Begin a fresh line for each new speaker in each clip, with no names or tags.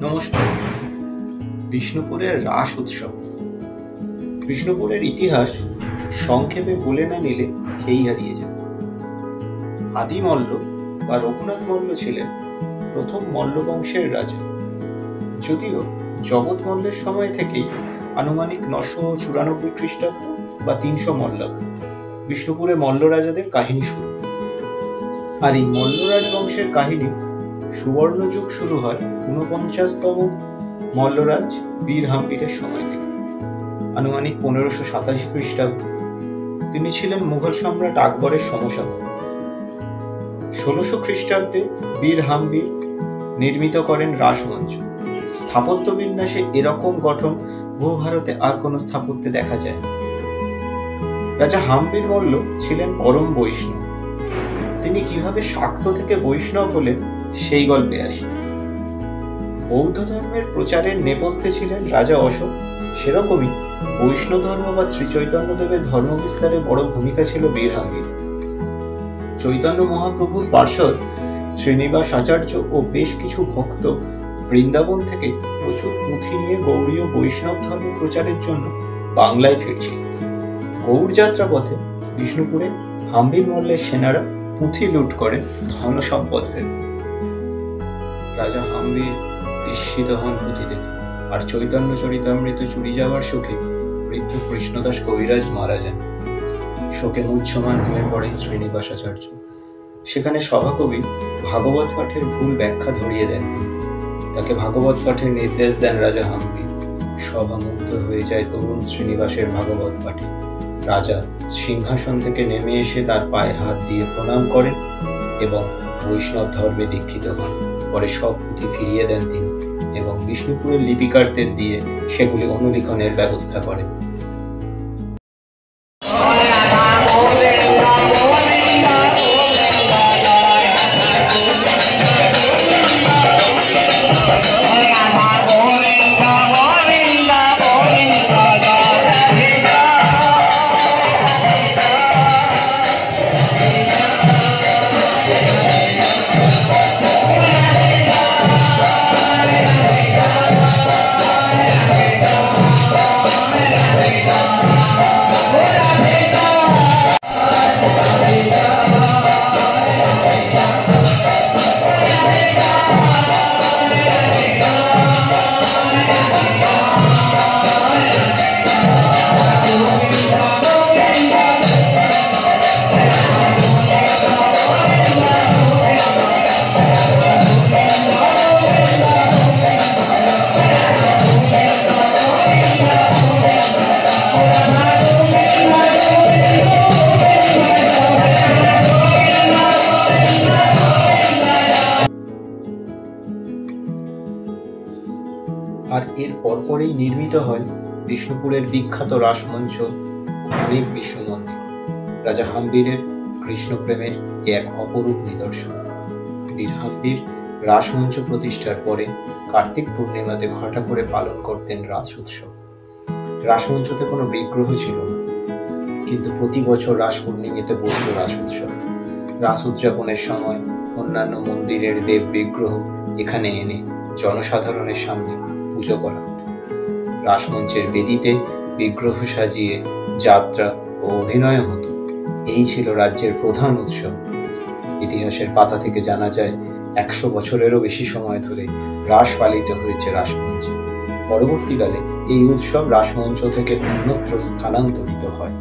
নমস্কার। বিষ্ণুপুরের রাস উৎসব। বিষ্ণুপুরের ইতিহাস সংক্ষেপে বলে না নিলে খেই হারিয়ে যাবে। আদি মল্ল বা রঘুনাথ মল্ল ছিলেন প্রথম মল্ল বংশের রাজা। যদিও জগৎ মল্লের সময় থেকেই আনুমানিক 994 খ্রিস্টাব্দ বা 300 মল্লাব্দ বিষ্ণুপুরে মল্ল রাজাদের কাহিনী শুরু। আর এই মল্ল রাজবংশের কাহিনী সুবর্ণযুগ শুরু হয় 49তম মল্লরাজ বীর হাম্বিরের সময় থেকে, আনুমানিক 1587 খ্রিস্টাব্দ। তিনি ছিলেন মুঘল সম্রাট আকবরের সমসাময়িক। 1600 খ্রিস্টাব্দে বীর হাম্বির নির্মিত করেন রাসমঞ্চ। স্থাপত্য বিন্যাসে এরকম গঠন ভূভারতে আর কোন স্থাপত্যে দেখা যায় না। রাজা হাম্বির মল্ল ছিলেন পরম বৈষ্ণব। তিনি কিভাবে শাক্ত থেকে বৈষ্ণব হলেন সেই গল্পে আসি। বৌদ্ধ ধর্মের প্রচারের নেপথ্যে ছিলেন রাজা অশোক, সেরকমই বৈষ্ণব ধর্ম বা শ্রী চৈতন্য দেবের ধর্ম বিস্তারে বড় ভূমিকা ছিল বীর হাম্বির। চৈতন্য মহাপ্রভুর পার্ষদ শ্রীনিবাস আচার্য ও বেশ কিছু ভক্ত বৃন্দাবন থেকে প্রচুর পুঁথি নিয়ে গৌড়ীয় বৈষ্ণব ধর্ম প্রচারের জন্য বাংলায় ফিরছিল। গৌড় যাত্রা পথে বিষ্ণুপুরে হাম্বির মল্লের সেনারা পুঁথি লুট করেন ধন সম্পদ ভেবে। রাজা হাম্বির বিস্মিত হন পুঁথি দেখে, আর চৈতন্য চরিতামৃত চুরি যাওয়ার শোকে বৃদ্ধ কৃষ্ণদাস কবিরাজ মারা যান। শোকে মুহ্যমান হয়ে পড়েন শ্রীনিবাস আচার্য। সেখানে সভাকবি ভাগবত পাঠের ভুল ব্যাখ্যা ধরিয়ে দেন তিনি। তাকে ভাগবত পাঠের নির্দেশ দেন রাজা হাম্বির। সভা মুগ্ধ হয়ে যায় তরুণ শ্রীনিবাসের ভাগবত পাঠে। রাজা সিংহাসন থেকে নেমে এসে তার পায়ে হাত দিয়ে প্রণাম করেন এবং বৈষ্ণব ধর্মে দীক্ষিত হন। পরে সব পুঁথি ফিরিয়ে দেন তিনি এবং বিষ্ণুপুরের লিপিকারদের দিয়ে সেগুলি অনুলিখনের ব্যবস্থা করেন। আর এর পরপরেই নির্মিত হয় বিষ্ণুপুরের বিখ্যাত রাসমঞ্চ অনেক বিষ্ণু মন্দির। রাজা হাম্বিরের কৃষ্ণপ্রেমের এক অপরূপ নিদর্শন। বীর হাম্বির রাসমঞ্চ প্রতিষ্ঠার পরে কার্তিক পূর্ণিমাতে ঘটা করে পালন করতেন রাস উৎসব। রাসমঞ্চতে কোনো বিগ্রহ ছিল না, কিন্তু প্রতি বছর রাস পূর্ণিমাতে বসত রাস উৎসব। রাস উদযাপনের সময় অন্যান্য মন্দিরের দেব বিগ্রহ এখানে এনে জনসাধারণের সামনে পুজো করা হতো। রাসমঞ্চের বেদিতে বিগ্রহ সাজিয়ে যাত্রা ও অভিনয় হতো। এই ছিল রাজ্যের প্রধান উৎসব। ইতিহাসের পাতা থেকে জানা যায় 100 বছরেরও বেশি সময় ধরে রাস পালিত হয়েছে রাসমঞ্চে। পরবর্তীকালে এই উৎসব রাসমঞ্চ থেকে অন্যত্র স্থানান্তরিত হয়।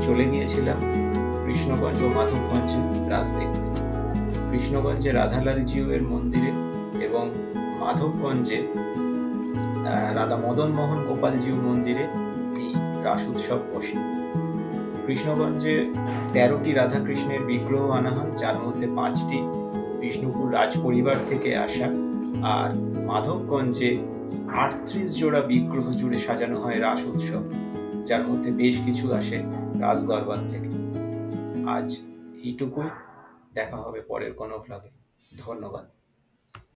চলে গিয়েছিলাম কৃষ্ণগঞ্জ ও মাধবগঞ্জে রাস দেখতে। কৃষ্ণগঞ্জে রাধালাল জিউয়ের মন্দিরে এবং মাধবগঞ্জে রাধা মদন মোহন গোপাল জিউ মন্দিরে এই রাস উৎসব বসে। কৃষ্ণগঞ্জে 13টি রাধাকৃষ্ণের বিগ্রহ আনা হয়, যার মধ্যে 5টি বিষ্ণুপুর রাজ পরিবার থেকে আসা, আর মাধবগঞ্জে 38 জোড়া বিগ্রহ জুড়ে সাজানো হয় রাস উৎসব, যার মধ্যে বেশ কিছু আসে রাজ দরবার থেকে। আজ এইটুকুই, দেখা হবে পরের কোনো ভ্লগে। ধন্যবাদ।